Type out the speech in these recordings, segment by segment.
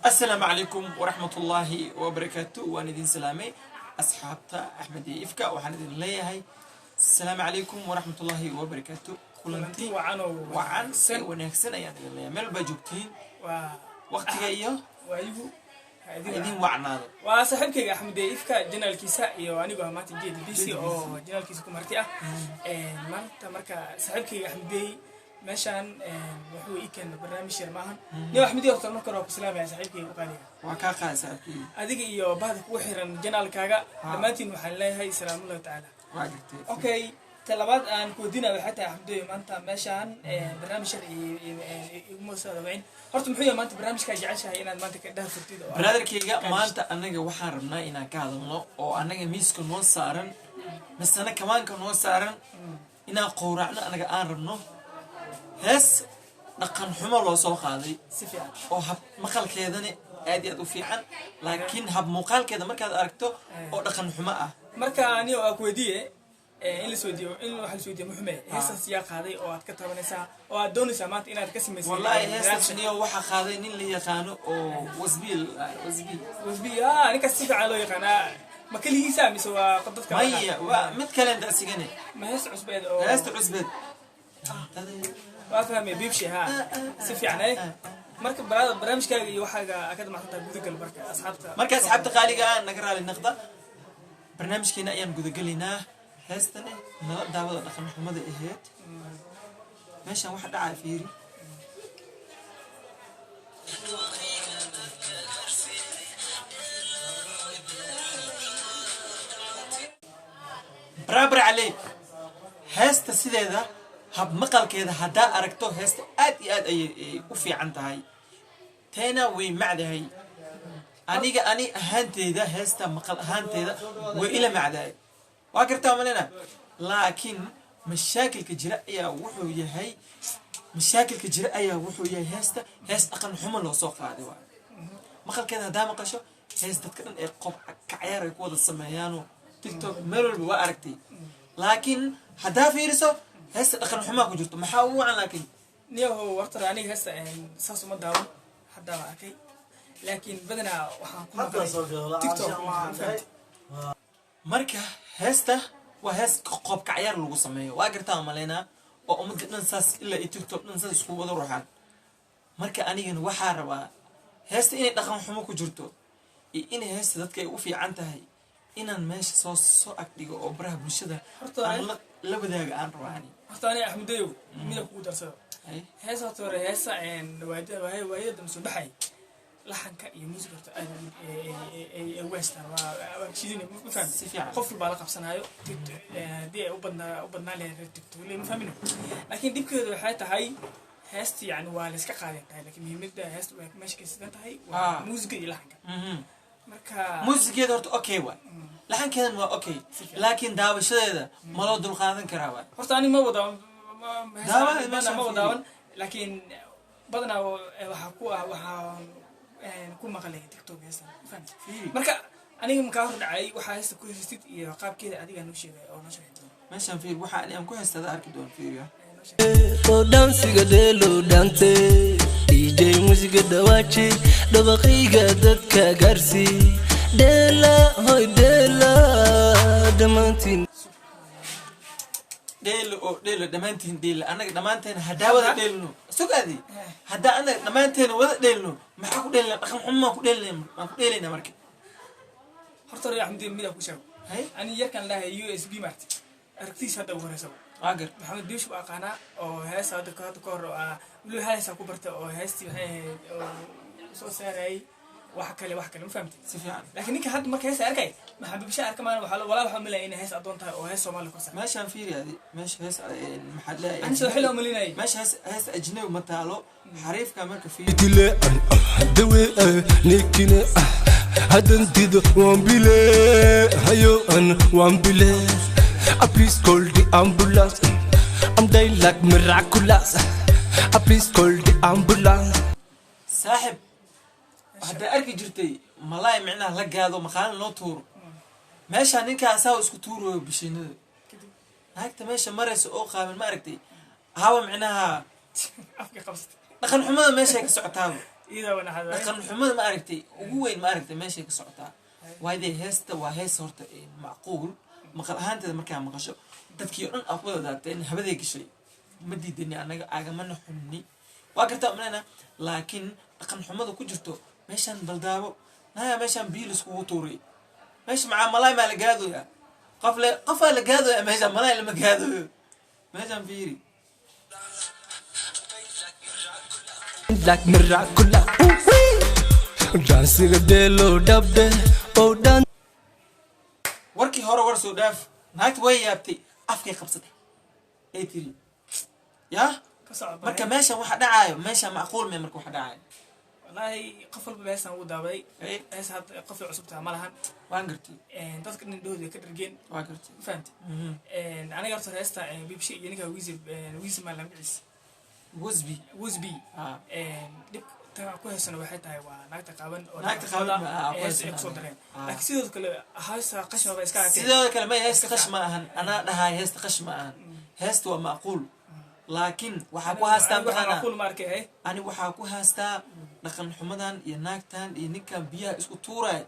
السلام عليكم ورحمة الله وبركاته وانا دين سلامي أصحابتا أحمد إفكا وحنا دين ليهاي السلام عليكم ورحمة الله وبركاته كلنتي وعن سن ونكسن يعني ليه مل بجوبتين وقت جايه وأيبو هذين وعنا وصاحبك أحمد إفكا جنال كيسا يواني بهمات جيد بي سي أو جنال كيسا كمرتيا ما تمرك صاحبك أحمد مشان وحو إيكن برنامج شرماهن نيو أحمد يوقت مركز روك سلام يا صاحبك وقالي وكاكا صاحبك أديك إيو بعد وحيران جنال كاغا دمانتين وحن لها هاي سلام الله تعالى أوكي طلبات أن كودينا وحتى أحمد ما أنت مشان برنامج شرعي موسى دبعين هرتم حيا ما أنت برنامج كاجعشها هنا ما أنت كده فرتيد برادر كيجا ما أنت أنا وحاربنا إنا كهذا أو أنا ميس كنون صارن بس أنا كمان كنون صارن إنا قورعنا أنا قاربنا هس نقن حمر لو سوق هذه سفيان أو هب مقال كذا عادي أدو في عن لكن هب مقال كذا مركز أركته أو نقن حماء مركا أني أكوديه إن السوديو إن واحد السوديو محمد هسه سياق هذه أو أتكتب نساء أو دون سمات إن أتكسم مسير والله هسه شنيا واحد خاذين اللي يخانوا أو وزبيل أنا كسيف على يقنا ما كل هي سامي سوا قدرت ما هي ومتكلم ده سجنة ما هس عزبيد أو هست عزبيد وافهم بيمشي ها سيف يعني مركب برامج كاي واحد أكيد ما حطها جودة قلب مركز أصحابته خالقة نقرأ للنقطة برنامج كنا أيام جودة قلنا هستني ما دعوة دخل محمد إيهات ماشي واحد عافيري برابر عليه هست سيدا هب مقال كذا هدا أركتو هست آد أي وفي عنتها هاي تينا ومعده هاي أني هانتي ذا هست مقال هانتي ذا وإلى معده واقرتها ملنا لكن مشاكل كجرائية وحو يهي مشاكل كجرائية وحو يهي هست أقل حمل وسوق هذا واحد مقال كذا هدا مقاشو هست تذكرن قب كعيار يكون السمايانو تيك توك ميرول بواركتي لكن هدا فيرسو هست أقل حماك وجرته محاوعا لكن نيو هو وقت راني هست ساسو ما داون حدا أكيد لكن بدنا وحنكون تيك توك marka heesta waa hees qoob ka ciyaar lagu sameeyo waa gartaa maleena oo umad dhan saas ilaa TikTok dhan saas isku wada ruuxan marka anigana waxa rabaa heesta inay dhaqan xumo ku jirto iyo in heesta dadka ay u fiican tahay inaan meesha soo agdhigo oo baraha bulshada la wadaaga aan rabaani horta ani Axmedow mida ku darsado heesa hore heesa waayada soo baxay لحنك يموسك أي ويستر وشيء مفهم خف البالغ بسنايو دي وبدنا له تكتب لي مفهمينه لكن دي كده حياتها هاي هست يعني والسك قاعدة لكن مهم ده هست ماشي كده هاي موسيقى لحنك مركا موسيقى دورت أوكي وا لحن كده ما أوكي لكن داو شو ده ما دول قاعدين كراوة فرصاني ما بداون ما بداون لكن بدنا وحكوا كل ما قال تيك توك هسه فهمت مركا أنا مكاهر دعي وحاسس كل شيء يقاب كذا أديك نوشي أو نوشي ماشي فير وحا اليوم كل هسه أركض دون فير يا دانسي قدلو دانتي DJ موسيقى دواتي دبقيقة دتك قرسي ديلا هاي ديلا دمانتين ديلو دمانتين ديل أنا دمانتين هدا وذا ديلنو سوق هذه هدا أنا دمانتين وذا ديلنو ما حكوا ديلنا أخم حما كوا ديلنا ما كوا ديلنا مركب هرتر يا حمدي ميدا كوشاو هاي أنا يركن لها USB مارتي أركتيس هذا وهرا سوا أجر محمد بيش بقانا أو هاس هذا كور ولو هاس أكو برت أو هاس هاي سو ساري وحكى ما فهمت سفيان لكن إنك حد ما كيس أركي ما حبيبش أركمان ولا بحمل إن هاس أدونتها أو هاس سومالي كوسا ماشي عن فيري هذه ماشي هاس المحل أنا شو حلو مليناي ماشي هاس أجنبي متعلو حريف كمان كفير دلي دوي لكن هدن تيد وامبلي هيو أن وامبلي please call the ambulance I'm dying like miraculous please call the ambulance صاحب هذا أركي جرتي ملاي معناه لقى هذا مخان لو تور ماشي هنيك أساو اسكو تور بشينه هاك تماشى مرس أو قابل ما أركتي هوا معناها أفكي قبضت دخل حماده ماشي هيك سعتها إذا وأنا هذا dhaqan xumada ma aragtay ugu weyn ma aragtay meeshay ka socotaa waayday heesta waa hees horta macquul maqal ahaanteeda markaa maqasho dadkii oo dhan aa ku wada daateen habaday gashay ma diidani anaga agamana xunni waa gartaa umaleynaa laakiin dhaqan xumada ku jirto meeshaan baldaabo naya meeshaan biil iskugu tuuray meesha macaa malaay maa la gaadooya qofaa la gaadooya meeshaan malaay lama gaadooyo meeshaan fiiri like miracle dansiga delo dabde oh dan warkii hore war soo dhaaf naagta way yaabtay afkay qabsatay ay tiri yaa marka meeshan waxa dhacaayo meeshan macquul mee marka waxa dhacaayo والله قفل بيسان ودابay hees had qofay cusubta ma lahan waan gartay dadka indhooda ka dhargeen waan gartay fahanti aniga horta heesta bibshi iyo ninka wiisi ma lambiis wasbi dib ta ku heesana waxay tahay waa naagta qaaban oo naagta qaaban hees ay kusoo dareen laakiin sidoo kale heesta qashma ba iska hatay sidoo kale ma heesta qash ma ahan ana dhahay heesta qash ma ahan heesta waa macquul laakiin waxa ku haastaa macquul markay ani waxa ku haastaa dhaqan xumadan iyo naagtan iyo ninkan biyaha isku tuuray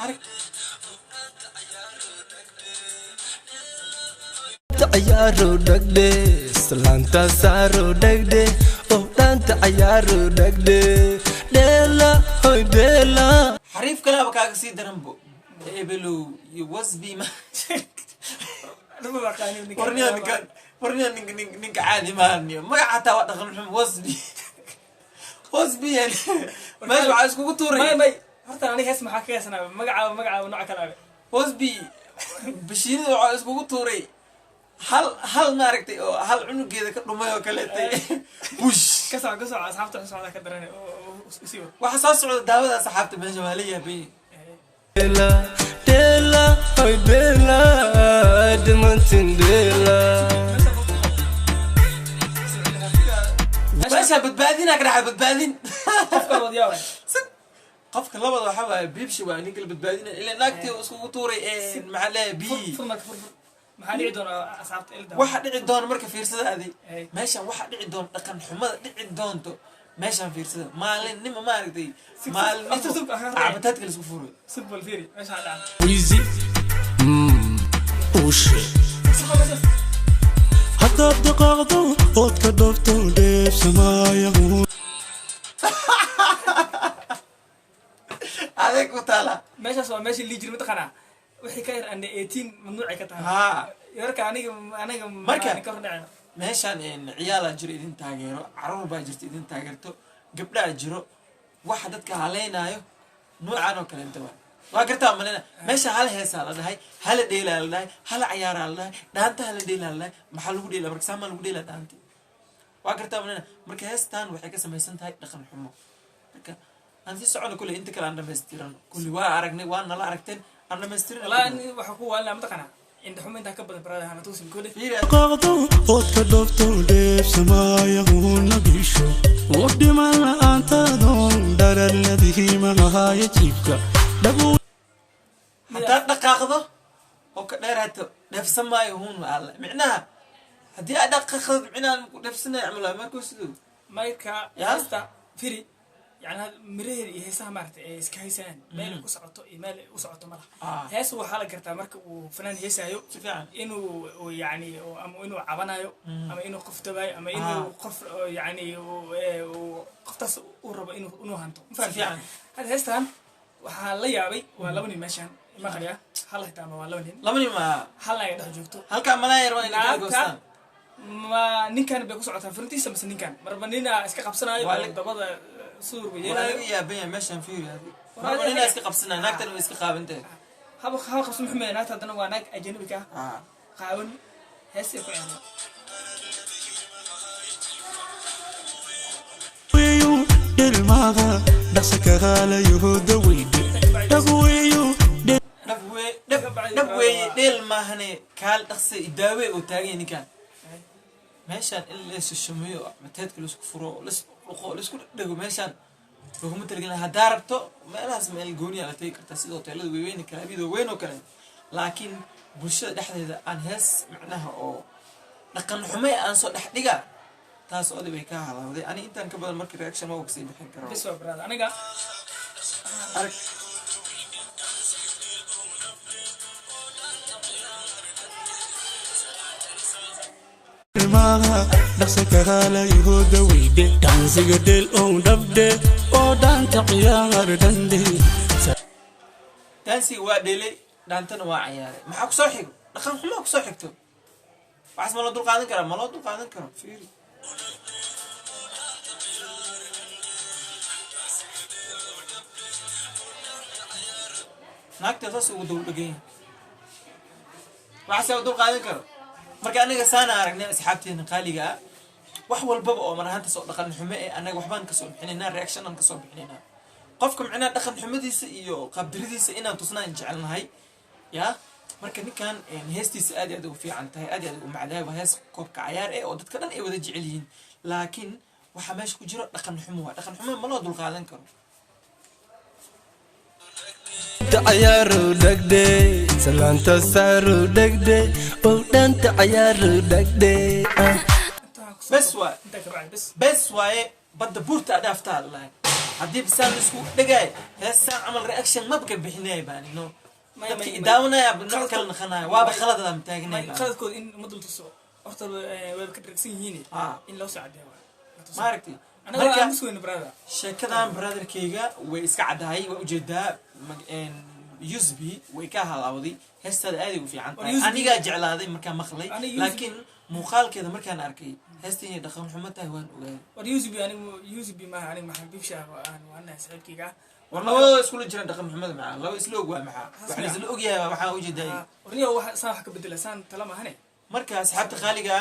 arag ayaro dagde salanta saro dagde oh danta ayaro dagde dela hoy dela xariif kale aba kaaga sii daranbo ebelo iyo wasbi ma warniya ninka caadi maahaniyo magac xataa waa dhaqan xum wasbi yani meesha waxaa iskugu tuuray may horta aniga hees maxaa ka heesanaa magaca nooca kale abe wasbi bashiirada waxaa iskugu tuuray hal maaragtay oo hal cunugeeda ka dhumay oo kaleetay bush ka soco asxaabta socda ka daran waxa soo socda daawada asxaabta meesha waa la yaabay dela hoy dela dimantin dela meesha badbaadina ka dhaxay badbaadin qofka wadiyaa qofka labada waxa waa bibshi waa ninka la badbaadina ilaa naagtii iskugu tuuray maxaa la bi maxaa dhici doona asxaabta ilda waxa dhici doona marka fiirsada aday meeshan waxa dhici doona dhaqan xumada dhici doonto meeshan fiirsada maalin nima ma aragtay maalin abataadka la isku furay football fiiri meesha dhaca easy oh shit hatta daqaqdo ood ka dhofto dheef samaayahu adeeg ku taala meeshaas waa meesha lii jir mataqaanaa wixii ka yar ande 18 mamnuucay ka tahay yarka aniga marka ka hordhacayna meeshan ciyaala jiro idin taageero caruur baa jirta idin taageerto gabdhaa jiro waxa dadka haleynaayo noocan oo kale inta waa gartaa malena meesha hal heesaa la dhahay hala dheelaa la dhahay hala ciyaaraa la dhahay dhaanta hala dheelaa la dhahay maxaa lagu dheelaa marka saamaa lagu dheelaa dhaanti waa gartaa malena marka heestaan waxay ka samaysan tahay dhaqan xumo marka aan si socono kule inta kale aan dhamaystiran kulli waa aragnay waa nala aragteen aan dhamaystiran wallaahi waxa ku waalna mataqaanaa inta xumo inta ka badan barada hana tuusin kule qaqdo ood ka dhofto dheef samaayahu nabisho ودمن أنت دون دار الذي ما هاي جيبك دبو حتى دقاقده أو كدير هاتو نفس ما يهون على معناها هدي أدقاقد معناها نفسنا يعملها ما كوسدو مايكا ياستا فيري يعني هذا مرير يهسها مرت إسكايسان مال وسعته مال وسعته مرة هاس هو حالة كرتا مرك وفنان هيسايو إنه يعني أما إنه عبنايو أما إنه قفت باي أما إنه قف يعني وقفتص وربا إنه هانتو فعلا هذا هستان وحالة يابي ولوني ماشان ما خليها حالة تام ولوني ما حالة يده جوكتو هل كان ملاير وين كان ما نكان بيقص عطا فرنتيس بس نكان مربنينا إسكا قبسنا دبضة صور ولا يا بين ماشان فيري هذه ما الناس كقبسنا ناكتر ويسك قابنته هذا قبس محمد ناك تدنا وناك أجنبي كا قابن هسي فعلا ويو الماغا دسك غالا يهود ويد دبويو دبوي ديل ما هني كال دقسي داوي وتاغي نكان meeshaan in la isashameeyo mateedka la isku furo la isku dhago meeshaan laguma talagelin haddaa rabto meelahaas meel gooniya la tegi kartaa sida hoteelada waaweyn kalaabiyada waaweyn oo kale laakiin bulshada dhexdeeda aan hees macnaha oo dhaqan xume aan soo dhex dhiga taas oo bay ka halawday ani intaan ka badan markii reaction ma ogsi bixin karo بس براد aniga arag dhaqso kala yahuuda weyde dansiga del oo dhabde oo dhaanta ciyaar dande dansiga waa dhelay dhaantana waa ciyaaray maxaa ku soo xigo dhaqan xumo ku soo xigto waxaas ma loo dul qaadan karaa ma loo dul qaadan karo fiiri naagta saas ugu dul dhagan yahay waxaas dul qaadan karo marka anaga saana aragnay asxaabteena qaaliga ah wax walbaba oo marahanta soo dhaqan xumo ee anaga waxbaan ka soo bixinayna reaction aan ka soo bixinayna qofka macna dhaqan xumadiisa iyo qabdiridiisa inaan tusnaan jecelnahay ya marka ninkan heestiisa aad iyo aad ugu fiican tahay aad iyo aad ugu macdahay waa hees koobka cayaar ee oo dadka dhan ay wada jecel yihiin laakiin waxa meesha ku jiro dhaqan xumo waa dhaqan xumo ma loo dul qaadan karo عيارو دقدي سلانتا سارو دقدي ودانتا عيارو دقدي بس واي انت كبعد بس بس واي بدا بورتا ادافتا الله هدي بسان اسكو دقاي هسان عمل رياكشن ما بقى بحناي باني نو dadki daawna ya banac kala naxanay waaba khalad aan taagnay khaladkood in madul tuso horta way ka dhagsan yihiin in loo saacideeyo ma aragtay anaga aan isku brother sheekadan brotherkayga way iska cadahay way ujeedaa USB way ka halawday heestada aad ugu fiican tahay aniga jeclaaday markaan maqlay laakiin muuqaalkeeda markaan arkay heestan ay dhaqan xumo tahay waan ogaaday war USB ma ani ma xabibsha aan waana saaxiibkayga والله اسكول جيران دقم محمد معاه لو اسلوق waa maxaa wax la isla ogyahay waxa uu jeeday wariyo wax saan wax ka bedela saan talama hane marka asxaabta qaaliga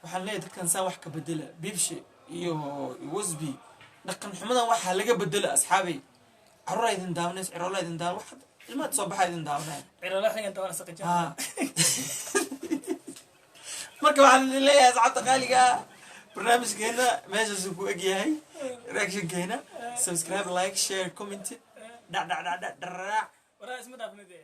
waxaan leeyahay dadkan saan wax ka bedela bibshi iyo wasbi dhaqan xumadan waxa laga bedela asxaabay carruur idin daawnays ciroola idin daaw wax ilmaad soo baxay idin daawnaa ciroola xagan tawana saqajaa marka waxaan leeyahay asxaabta qaaliga barnaamijkeena meeshaas ku eg yahay reactionkeena subscribe like share comment da wara isma dhaafnade